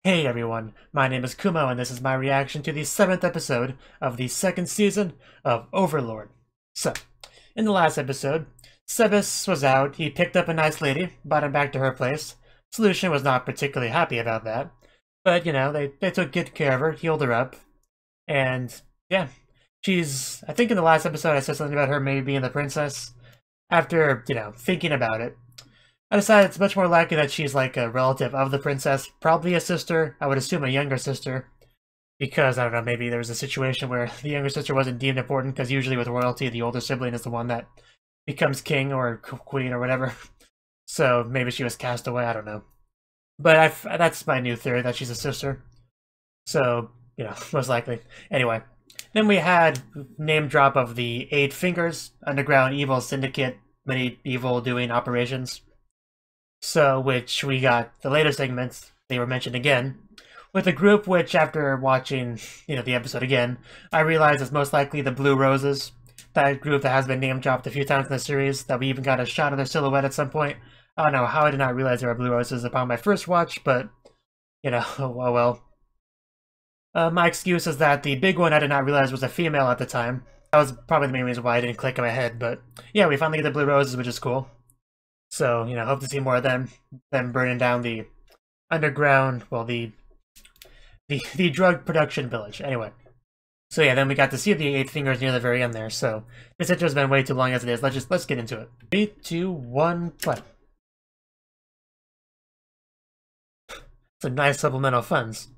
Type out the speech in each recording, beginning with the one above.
Hey everyone, my name is Kumo and this is my reaction to the 7th episode of the 2nd season of Overlord. So, in the last episode, Sebas was out, he picked up a nice lady, brought him back to her place. Solution was not particularly happy about that, but they took good care of her, healed her up, and yeah, I think in the last episode I said something about her maybe being the princess. After, thinking about it, I decided it's much more likely that she's like a relative of the princess, probably a sister, I would assume a younger sister, because, I don't know, maybe there was a situation where the younger sister wasn't deemed important, because usually with royalty, the older sibling is the one that becomes king or queen or whatever. So maybe she was cast away, I don't know. But that's my new theory, that she's a sister. So, most likely. Anyway, then we had name drop of the 8 Fingers, underground evil syndicate, many evil doing operations. So, which we got the later segments, they were mentioned again, with a group which, after watching, the episode again, I realized is most likely the Blue Roses, that group that has been name dropped a few times in the series, that we even got a shot of their silhouette at some point. I don't know how I did not realize there were Blue Roses upon my first watch, but, oh well. My excuse is that the big one I did not realize was a female at the time. That was probably the main reason why I didn't click in my head, but yeah, we finally get the Blue Roses, which is cool. So, hope to see more of them burning down the underground, well, the drug production village. Anyway. So yeah, then we got to see the 8 Fingers near the very end there, so this intro's been way too long as it is. Let's get into it. 3, 2, 1, play. Some nice supplemental funds.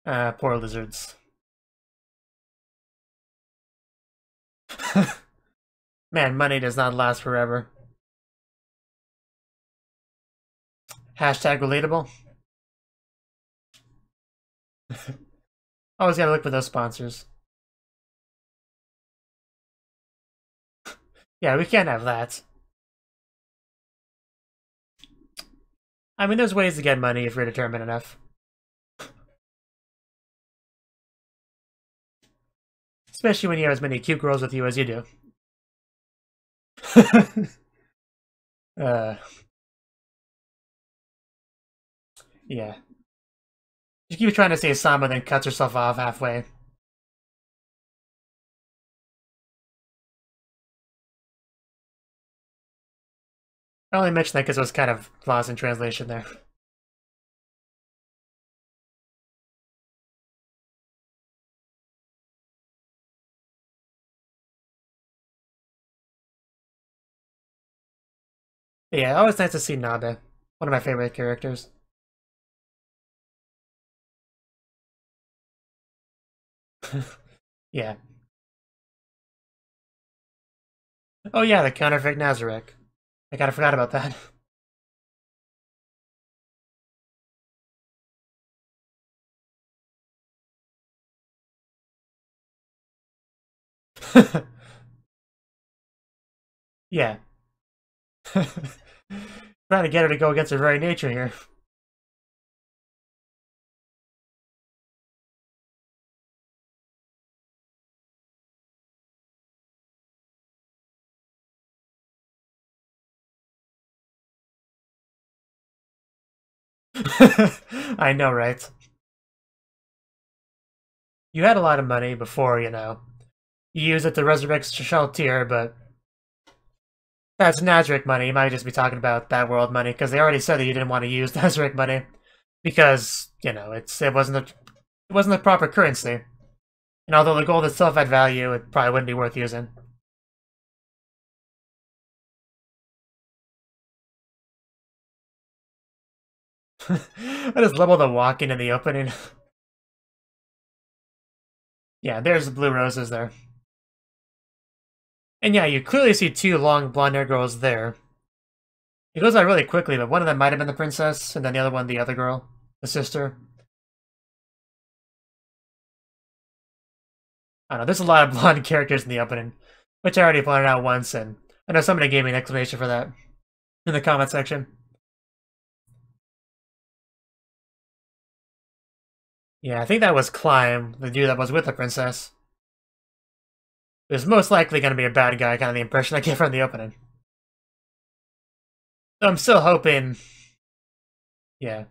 Poor lizards. Man, money does not last forever. Hashtag relatable. Always gotta look for those sponsors. Yeah, we can't have that. I mean, there's ways to get money if you're determined enough. Especially when you have as many cute girls with you as you do. Yeah. She keeps trying to say Sama, then cuts herself off halfway. I only mentioned that because it was kind of lost in translation there. Yeah, always nice to see Nabe. One of my favorite characters. Yeah. Oh yeah, the counterfeit Nazarek. I kinda forgot about that. Yeah. Trying to get her to go against her very nature here. I know, right? You had a lot of money before, you use it to resurrect Shaltir, but that's Nazarick money. You might just be talking about that world money, because they already said that you didn't want to use Nazarick money because, it wasn't the proper currency. And although the gold itself had value, it probably wouldn't be worth using. I just level the walking in the opening. Yeah, there's the Blue Roses there. And yeah, you clearly see 2 long blonde-haired girls there. It goes by really quickly, but one of them might have been the princess, and then the other one the other girl, the sister. I don't know, there's a lot of blonde characters in the opening, which I already pointed out once, and I know somebody gave me an explanation for that in the comment section. Yeah, I think that was Climb, the dude that was with the princess. It was most likely going to be a bad guy, kind of the impression I get from the opening. I'm still hoping. Yeah.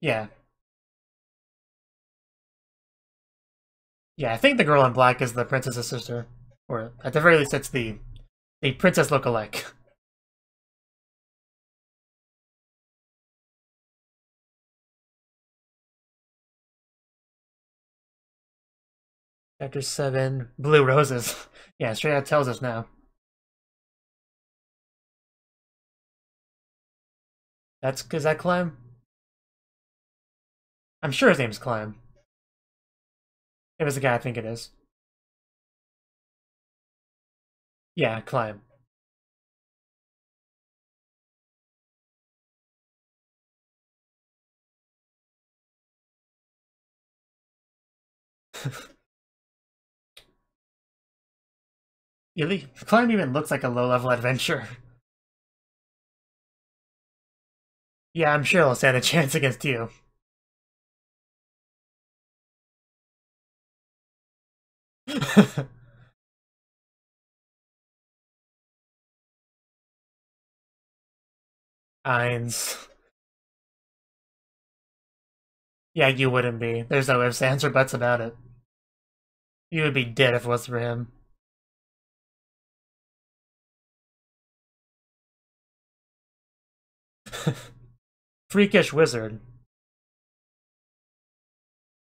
Yeah. Yeah, I think the girl in black is the princess's sister. Or at the very least it's the princess look-alike. Chapter 7, Blue Roses. Yeah, straight out tells us now. Is that Climb? I'm sure his name's Climb. If it's the guy I think it is. Yeah, Climb. Climb even looks like a low-level adventure. Yeah, I'm sure he'll stand a chance against you. Eins. Yeah, you wouldn't be. There's no ifs, ands, or buts about it. You would be dead if it was for him. Freakish Wizard.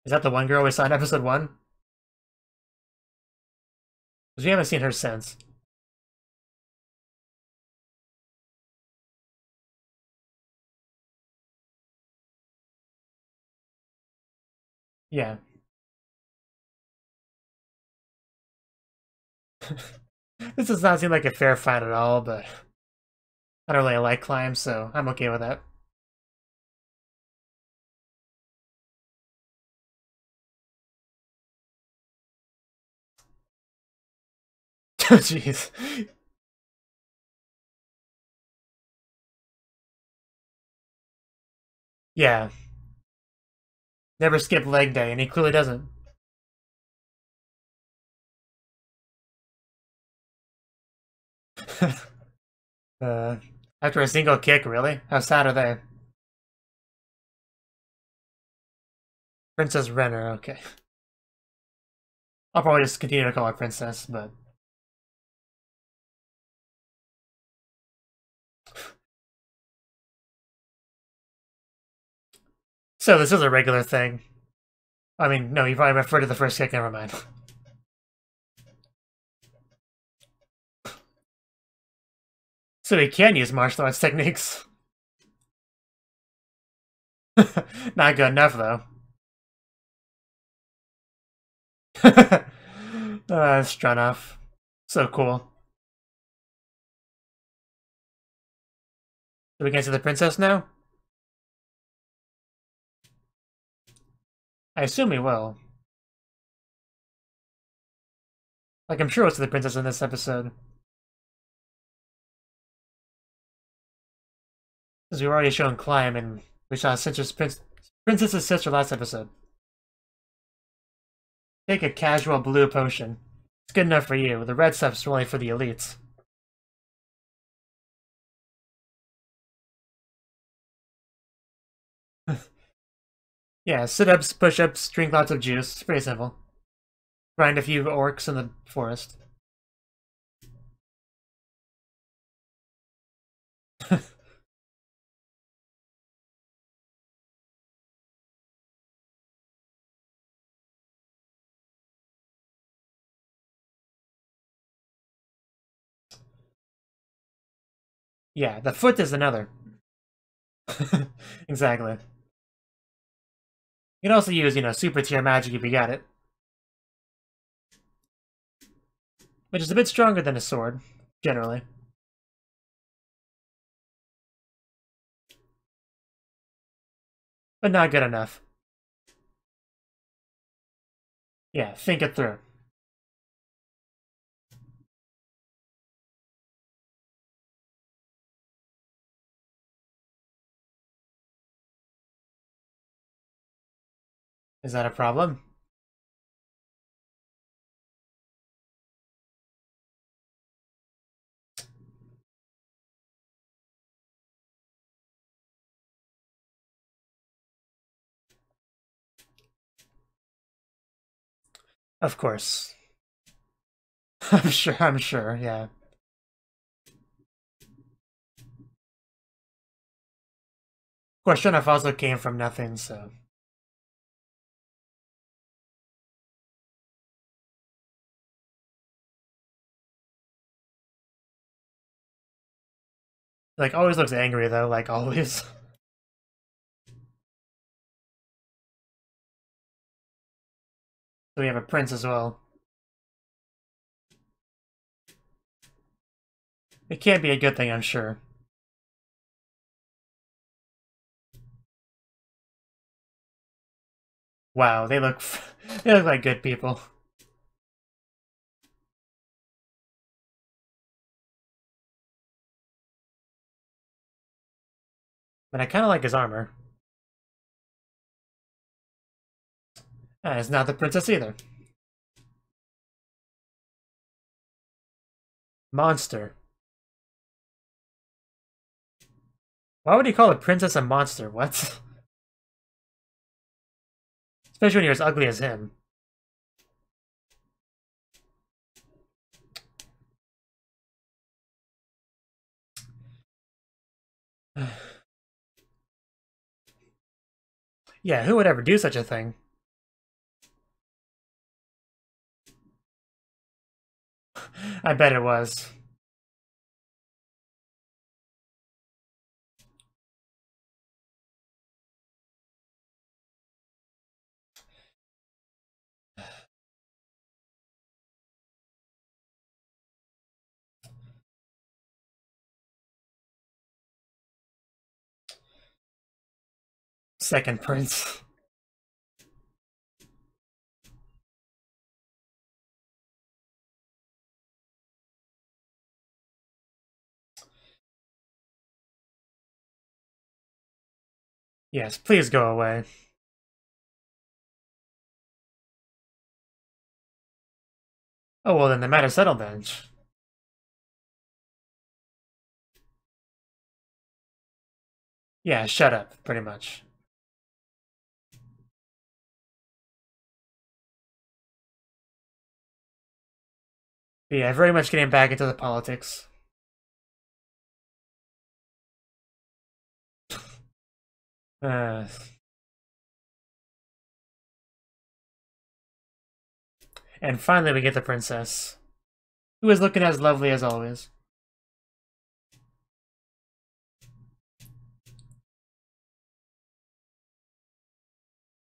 Is that the one girl we saw in episode 1? Because we haven't seen her since. Yeah. This does not seem like a fair fight at all, but I don't really like Climb, so I'm okay with that. Jeez. Yeah. Never skip leg day, and he clearly doesn't. uh, After a single kick, really? How sad are they? Princess Renner, okay. I'll probably just continue to call her Princess, but... So this is a regular thing. I mean, no, you probably referred to the first kick, never mind. So he can use martial arts techniques. Not good enough, though. Stranoff. So cool. So we can see the princess now? I assume we will. Like, I'm sure we'll see the princess in this episode. Because we've already shown Climb, and we saw Princess's sister last episode. Take a casual blue potion. It's good enough for you. The red stuff's only for the elites. Yeah, sit-ups, push-ups, drink lots of juice. It's pretty simple. Grind a few orcs in the forest. Yeah, the foot is another. Exactly. You can also use, super tier magic if you got it. Which is a bit stronger than a sword, generally. But not good enough. Yeah, think it through. Is that a problem? Of course. I'm sure, yeah. Of course, Shonuff also came from nothing, so... Like, always looks angry, though, like, always. So we have a prince as well. It can't be a good thing, I'm sure. Wow, they look... they look like good people. But I kind of like his armor. It's not the princess either. Monster. Why would he call a princess a monster? What? Especially when you're as ugly as him. Yeah, who would ever do such a thing? I bet it was. Second prince. Yes, please go away. Oh, well then the matter's settled then. Yeah, shut up, pretty much. But yeah, very much getting back into the politics. Uh, and finally we get the princess, who is looking as lovely as always.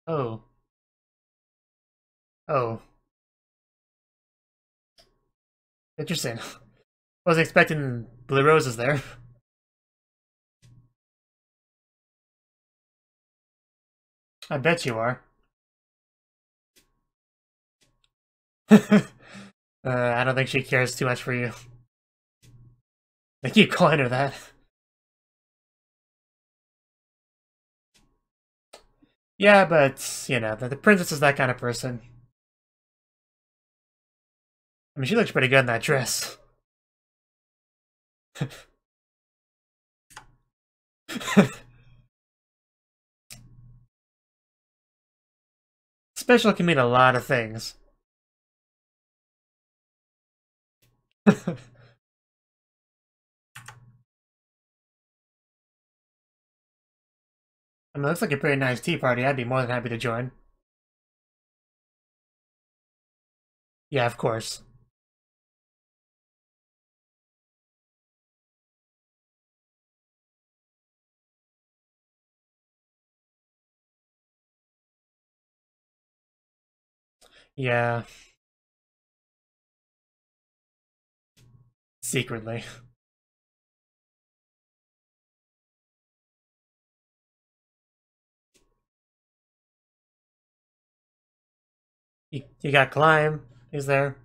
Oh. Oh. Interesting. Wasn't expecting blue roses there. I bet you are. I don't think she cares too much for you. I keep calling her that. Yeah, but, you know, the princess is that kind of person. I mean, she looks pretty good in that dress. Special can mean a lot of things. I mean, it looks like a pretty nice tea party. I'd be more than happy to join. Yeah, of course. Yeah. Secretly. You got Climb. He's there.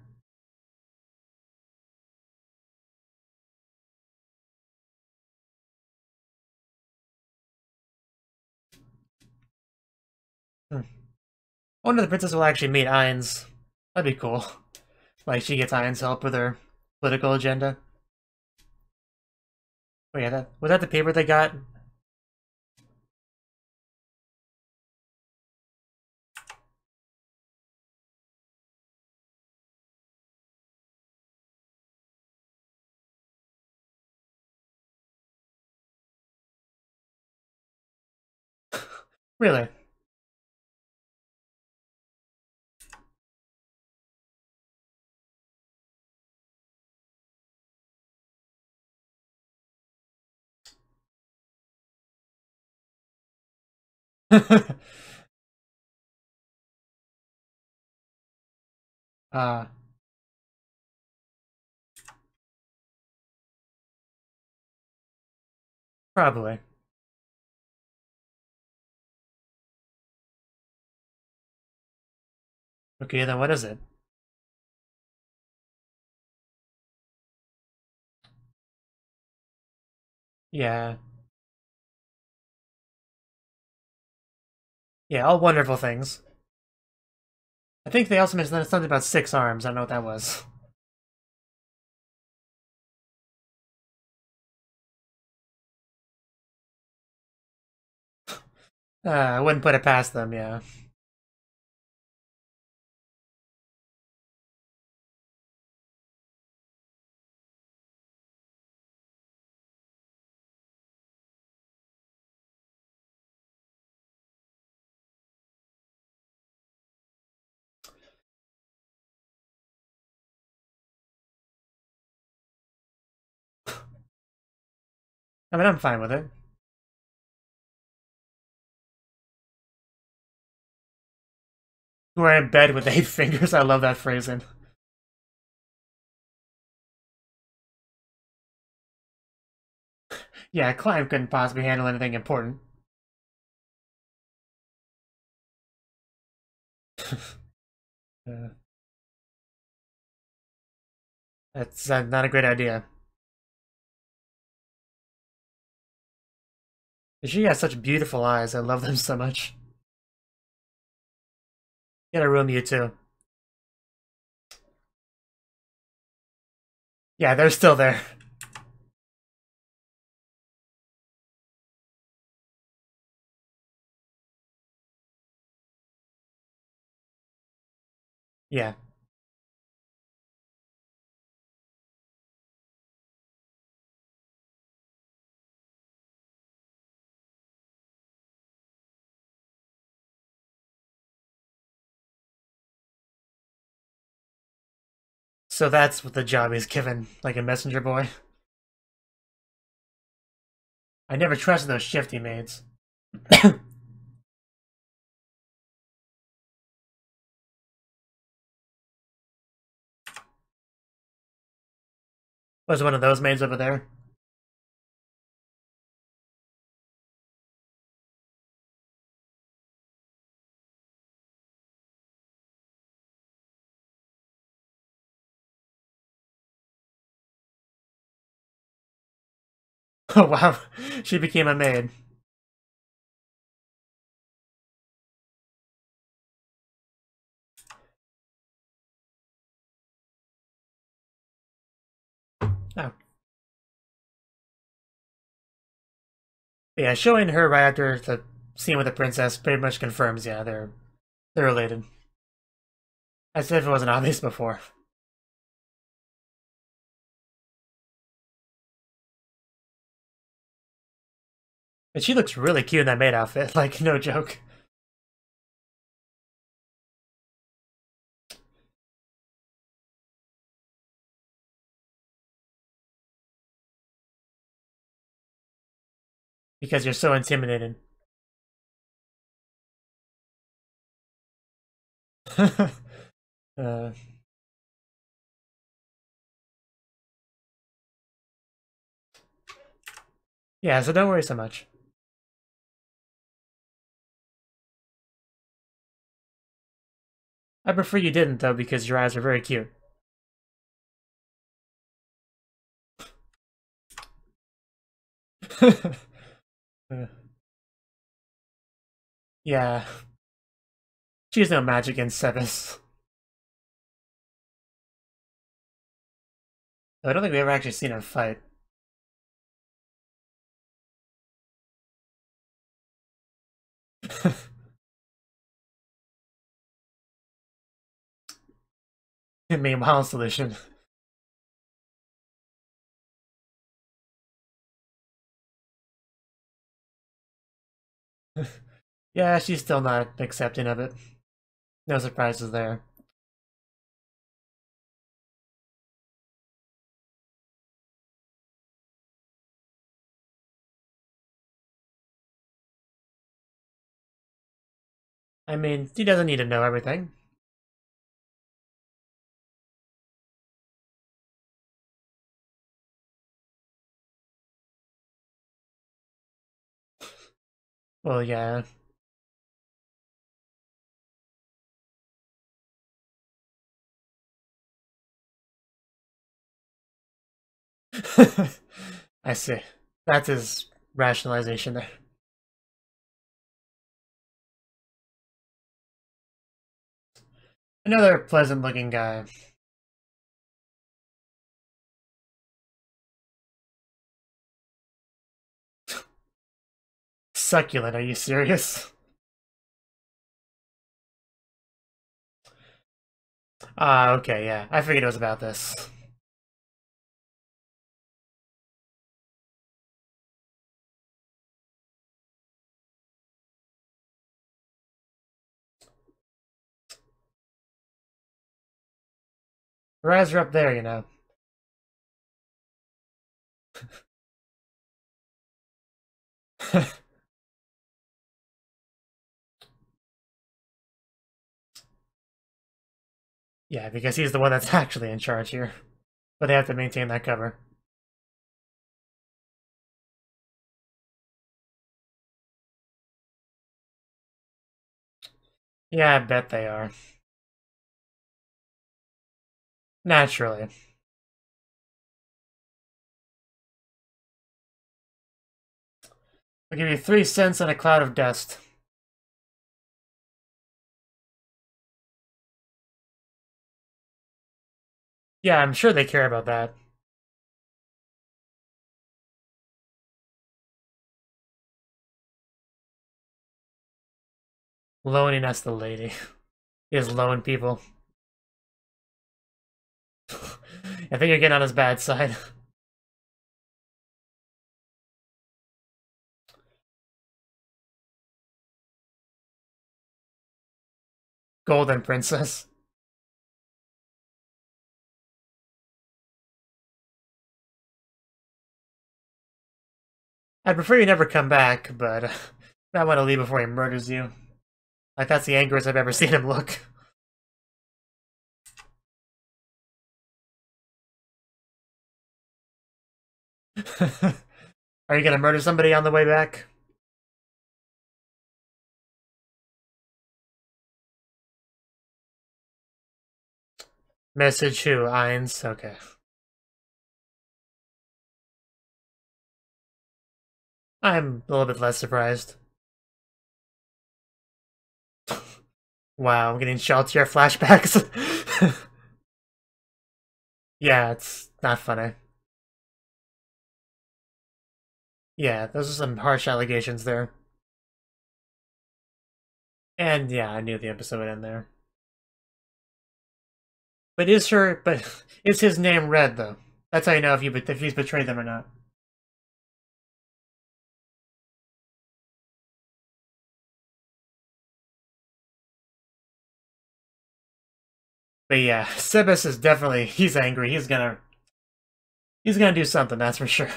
Hmm. I wonder if the princess will actually meet Ainz. That'd be cool. Like, she gets Ainz help with her political agenda. Oh yeah, was that the paper they got? Really? uh, Probably. Okay, then what is it? Yeah. Yeah, all wonderful things. I think they also mentioned something about 6 arms. I don't know what that was. I wouldn't put it past them, yeah. I mean, I'm fine with it. We're in bed with 8 fingers. I love that phrasing. Yeah, Clive couldn't possibly handle anything important. uh, that's not a great idea. She has such beautiful eyes. I love them so much. Get a room, you too. Yeah, they're still there. Yeah. So that's what the job is given, like a messenger boy. I never trusted those shifty maids. Was one of those maids over there? Oh wow, she became a maid. Oh. Yeah, showing her right after the scene with the princess pretty much confirms, yeah, they're related. As if it wasn't obvious before. And she looks really cute in that maid outfit, like, no joke. Because you're so intimidated. uh, yeah, so don't worry so much. I prefer you didn't, though, because your eyes are very cute. Uh, yeah. She's no magic in Sebas. I don't think we've ever actually seen her fight. Meanwhile, solution. Yeah, she's still not accepting of it. No surprises there. I mean, he doesn't need to know everything. Well, yeah. I see. That's his rationalization there. Another pleasant-looking guy. Succulent, are you serious? Ah, okay, yeah. I figured it was about this. Her eyes are up there, you know. Yeah, because he's the one that's actually in charge here. But they have to maintain that cover. Yeah, I bet they are. Naturally. I'll give you 3 cents and a cloud of dust. Yeah, I'm sure they care about that. Loneliness, the lady. He has lone people. I think you're getting on his bad side. Golden Princess. I'd prefer you never come back, but I want to leave before he murders you. Like, that's the angriest I've ever seen him look. Are you gonna murder somebody on the way back? Message who? Eins? Okay. I'm a little bit less surprised. Wow, I'm getting Sheltier flashbacks. Yeah, it's not funny. Yeah, those are some harsh allegations there. And yeah, I knew the episode would end there. But is his name red though? That's how you know if he's betrayed them or not. But yeah, Sebas is definitely he's angry. He's gonna do something, that's for sure.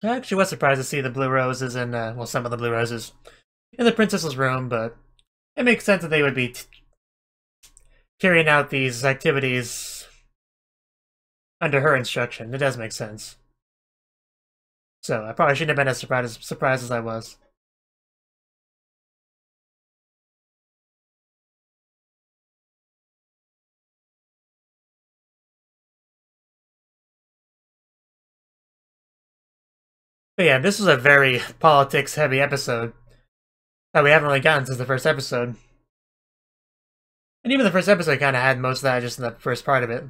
I actually was surprised to see the blue roses in well, some of the blue roses in the princess's room, but it makes sense that they would be carrying out these activities under her instruction. It does make sense. So I probably shouldn't have been as surprised as I was. But yeah, this was a very politics-heavy episode that we haven't really gotten since the first episode. And even the first episode kind of had most of that just in the first part of it.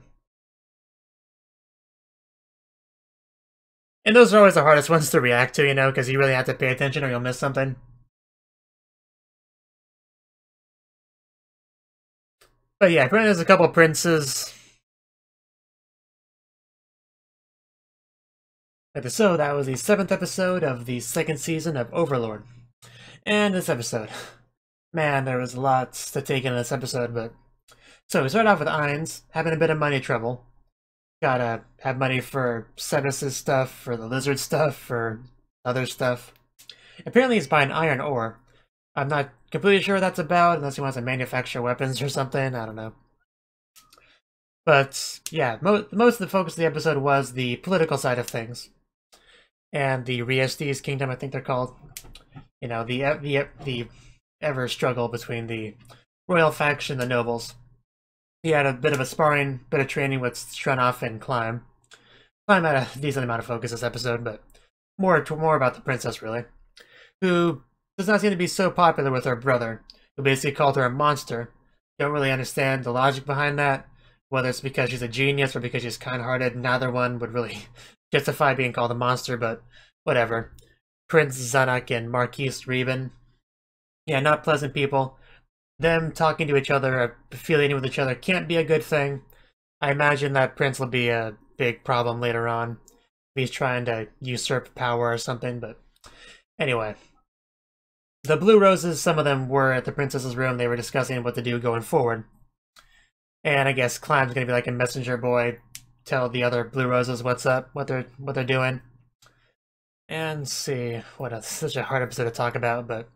And those are always the hardest ones to react to, you know, because you really have to pay attention or you'll miss something. But yeah, apparently there's a couple princes. So that was the 7th episode of the 2nd season of Overlord. And this episode, man, there was lots to take in this episode, but... So we start off with Ainz, having a bit of money trouble. Gotta have money for Sebas's stuff, for the lizard stuff, for other stuff. Apparently he's buying iron ore. I'm not completely sure what that's about, unless he wants to manufacture weapons or something, I don't know. But, yeah, most of the focus of the episode was the political side of things. And the Riestes Kingdom, I think they're called. You know, the ever struggle between the royal faction and the nobles. He had a bit of a sparring, bit of training with Cnouki and Climb. Climb had a decent amount of focus this episode, but more about the princess, really. Who does not seem to be so popular with her brother, who basically called her a monster. Don't really understand the logic behind that, whether it's because she's a genius or because she's kind-hearted. Neither one would really justify being called a monster, but whatever. Prince Zanuck and Marquise Reben. Yeah, not pleasant people. Them talking to each other, affiliating with each other, can't be a good thing. I imagine that Prince will be a big problem later on. He's trying to usurp power or something, but... Anyway. The Blue Roses, some of them were at the princess's room. They were discussing what to do going forward. And I guess Climb's gonna be like a messenger boy, tell the other Blue Roses what's up, what they're doing. And see, what else? Such a hard episode to talk about, but...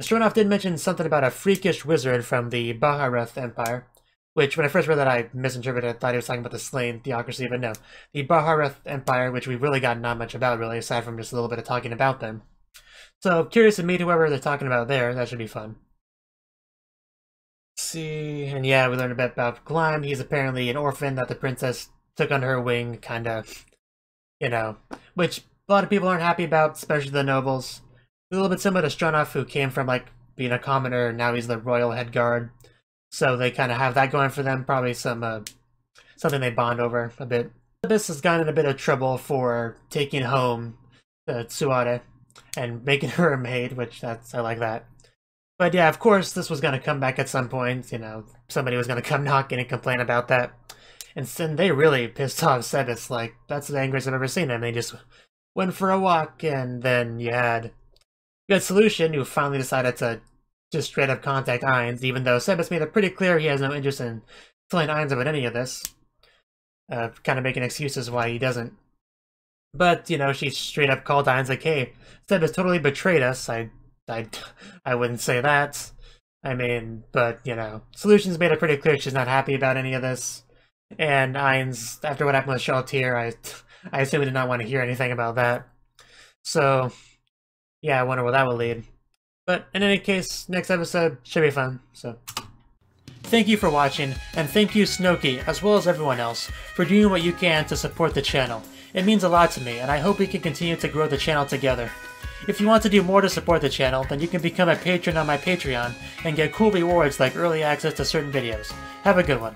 Cnouki did mention something about a freakish wizard from the Bahareth Empire, which when I first read that I misinterpreted. I thought he was talking about the slain theocracy, but no. The Bahareth Empire, which we've really got not much about, really, aside from just a little bit of talking about them. So, curious to meet whoever they're talking about there. That should be fun. Let's see, and yeah, we learned a bit about Climb. He's apparently an orphan that the princess took under her wing, kinda, you know, which a lot of people aren't happy about, especially the nobles. A little bit similar to Cnouki, who came from, like, being a commoner, and now he's the royal head guard. So they kind of have that going for them. Probably some, something they bond over a bit. Abyss has gotten in a bit of trouble for taking home Tsuade and making her a maid, which I like that. But yeah, of course, this was going to come back at some point. You know, somebody was going to come knocking and complain about that. And they really pissed off Sebas. Like, that's the angriest I've ever seen him. They just went for a walk, and then you had Solution, who finally decided to just straight up contact Ainz, even though Sebas made it pretty clear he has no interest in telling Ainz about any of this. Kind of making excuses why he doesn't. But, you know, she straight up called Ainz like, hey, Sebas totally betrayed us. I wouldn't say that. I mean, but, you know, Solution's made it pretty clear she's not happy about any of this. And Ainz, after what happened with Shaltir, I assume he did not want to hear anything about that. So... yeah, I wonder where that will lead. But in any case, next episode should be fun, so... Thank you for watching, and thank you Cnouki, as well as everyone else, for doing what you can to support the channel. It means a lot to me, and I hope we can continue to grow the channel together. If you want to do more to support the channel, then you can become a patron on my Patreon, and get cool rewards like early access to certain videos. Have a good one.